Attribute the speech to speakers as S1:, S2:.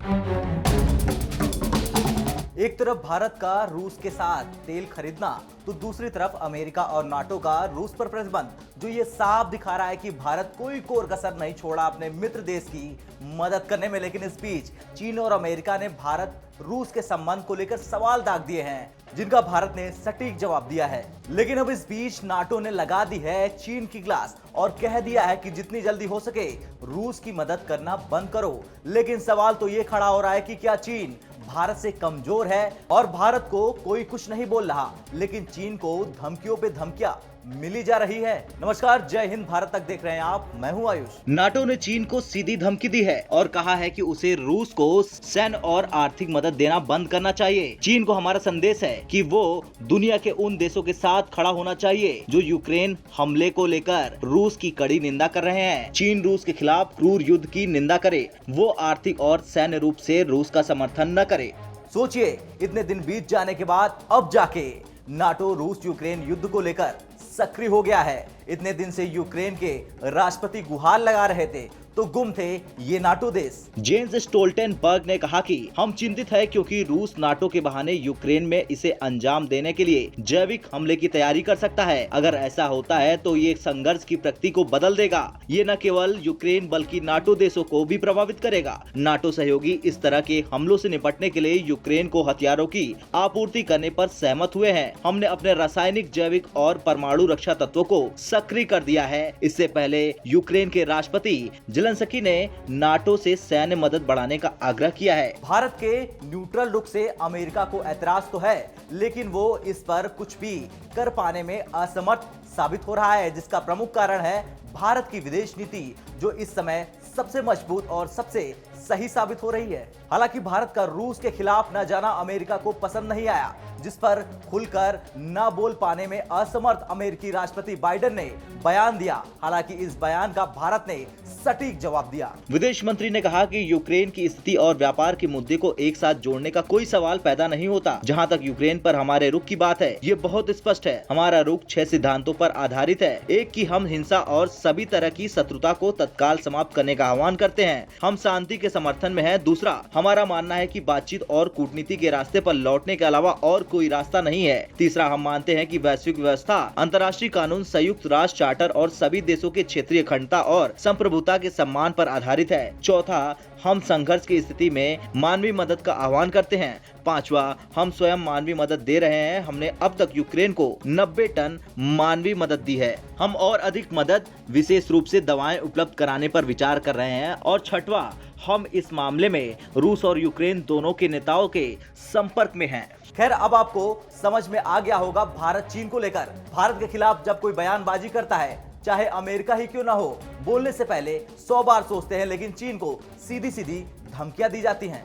S1: एक तरफ भारत का रूस के साथ तेल खरीदना तो दूसरी तरफ अमेरिका और नाटो का रूस पर प्रतिबंध, जो ये साफ दिखा रहा है कि भारत कोई कोर कसर नहीं छोड़ा अपने मित्र देश की मदद करने में। लेकिन इस बीच चीन और अमेरिका ने भारत रूस के संबंध को लेकर सवाल दाग दिए हैं, जिनका भारत ने सटीक जवाब दिया है। लेकिन अब इस बीच नाटो ने लगा दी है चीन की ग्लास और कह दिया है कि जितनी जल्दी हो सके रूस की मदद करना बंद करो। लेकिन सवाल तो ये खड़ा हो रहा है कि क्या चीन भारत से कमजोर है और भारत को कोई कुछ नहीं बोल रहा, लेकिन चीन को धमकियों पे धमकियां मिली जा रही है। नमस्कार, जय हिंद, भारत तक देख रहे हैं आप, मैं हूं आयुष। नाटो ने चीन को सीधी धमकी दी है और कहा है कि उसे रूस को सैन्य और आर्थिक मदद देना बंद करना चाहिए। चीन को हमारा संदेश है कि वो दुनिया के उन देशों के साथ खड़ा होना चाहिए जो यूक्रेन हमले को लेकर रूस की कड़ी निंदा कर रहे हैं। चीन रूस के खिलाफ क्रूर युद्ध की निंदा करे, वो आर्थिक और सैन्य रूप से रूस का समर्थन न करे। सोचिए, इतने दिन बीत जाने के बाद अब जाके नाटो रूस यूक्रेन युद्ध को लेकर सक्रिय हो गया है। इतने दिन से यूक्रेन के राष्ट्रपति गुहार लगा रहे थे तो गुम थे ये नाटो देश। जेन्स स्टोल्टेनबर्ग ने कहा कि हम चिंतित है क्योंकि रूस नाटो के बहाने यूक्रेन में इसे अंजाम देने के लिए जैविक हमले की तैयारी कर सकता है। अगर ऐसा होता है तो ये संघर्ष की प्रकृति को बदल देगा। ये न केवल यूक्रेन बल्कि नाटो देशों को भी प्रभावित करेगा। नाटो सहयोगी इस तरह के हमलों से निपटने के लिए यूक्रेन को हथियारों की आपूर्ति करने पर सहमत हुए हैं। हमने अपने रासायनिक, जैविक और परमाणु रक्षा तत्वों को सक्रिय कर दिया है। इससे पहले यूक्रेन के राष्ट्रपति ज़ेलेंस्की ने नाटो से सैन्य मदद बढ़ाने का आग्रह किया है। भारत के न्यूट्रल रुख से अमेरिका को ऐतराज तो है, लेकिन वो इस पर कुछ भी कर पाने में असमर्थ साबित हो रहा है, जिसका प्रमुख कारण है भारत की विदेश नीति, जो इस समय सबसे मजबूत और सबसे सही साबित हो रही है। हालांकि भारत का रूस के खिलाफ न जाना अमेरिका को पसंद नहीं आया, जिस पर खुलकर न बोल पाने में असमर्थ अमेरिकी राष्ट्रपति बाइडेन ने बयान दिया। हालांकि इस बयान का भारत ने सटीक जवाब दिया। विदेश मंत्री ने कहा कि यूक्रेन की स्थिति और व्यापार के मुद्दे को एक साथ जोड़ने का कोई सवाल पैदा नहीं होता। जहां तक यूक्रेन पर हमारे रुख की बात है, ये बहुत स्पष्ट है। हमारा रुख 6 सिद्धांतों पर आधारित है। एक, कि हम हिंसा और सभी तरह की शत्रुता को तत्काल समाप्त करने का आह्वान करते हैं। हम शांति के समर्थन में हैं। दूसरा, हमारा मानना है कि बातचीत और कूटनीति के रास्ते पर लौटने के अलावा और कोई रास्ता नहीं है। तीसरा, हम मानते हैं कि वैश्विक व्यवस्था, अंतर्राष्ट्रीय कानून, संयुक्त राष्ट्र चार्टर और सभी देशों के क्षेत्रीय अखंडता और संप्रभुता के सम्मान पर आधारित है। चौथा, हम संघर्ष की स्थिति में मानवीय मदद का आह्वान करते हैं। पांचवा, हम स्वयं मानवीय मदद दे रहे हैं। हमने अब तक यूक्रेन को 90 टन मानवीय मदद दी है। हम और अधिक मदद, विशेष रूप से दवाएं उपलब्ध कराने पर विचार कर रहे हैं। और छठवां, हम इस मामले में रूस और यूक्रेन दोनों के नेताओं के संपर्क में हैं। खैर, अब आपको समझ में आ गया होगा भारत चीन को लेकर। भारत के खिलाफ जब कोई बयानबाजी करता है, चाहे अमेरिका ही क्यों ना हो, बोलने से पहले 100 बार सोचते हैं, लेकिन चीन को सीधी सीधी धमकियां दी जाती हैं।